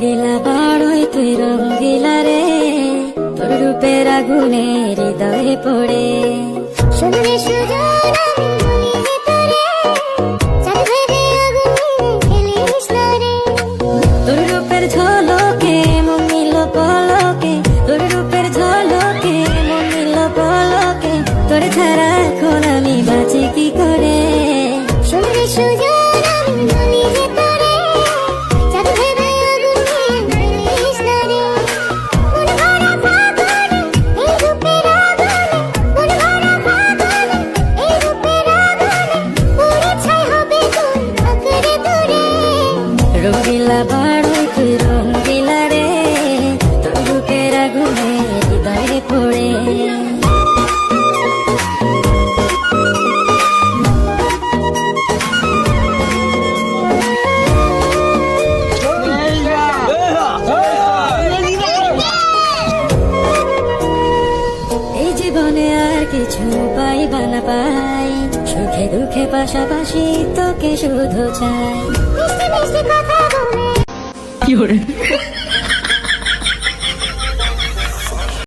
রঙ্গিলা বড়ই তুই রঙ্গিলা রে, তোর রূপের আগুনে হৃদয়ে পড়ে। শুনলে সুজন আমি বলি যে তোরে, চাঁদ ভেবে আগুনে খেলিস না রে। তোর রূপের ঝলকে মন নিল পলকে, তোর রূপের ঝলকে মন নিল পলকে, তোর ছাড়া এখন আমি বাঁচি কি করে। শুনলে সুজন আমি বলি যে তোরে, চাঁদ ভেবে আগুনে খেলিস না রে। মন ভরা ফাগুনে এই রূপের আগুনে, মন ভরা ফাগুনে এই রূপের আগুনে, পুড়ে ছাই হবে তোর আঁকড়ে ধরে। রঙ্গিলা বড়ই তুই রঙ্গিলা রে, তোর রূপের আগুনে হৃদয়ে পড়ে। এই জীবনে আর কিছু পাইবা না পাই, সুখে দুঃখে পাশাপাশি তোকে শুধু চাই। মিষ্টি মিষ্টি কথা বলে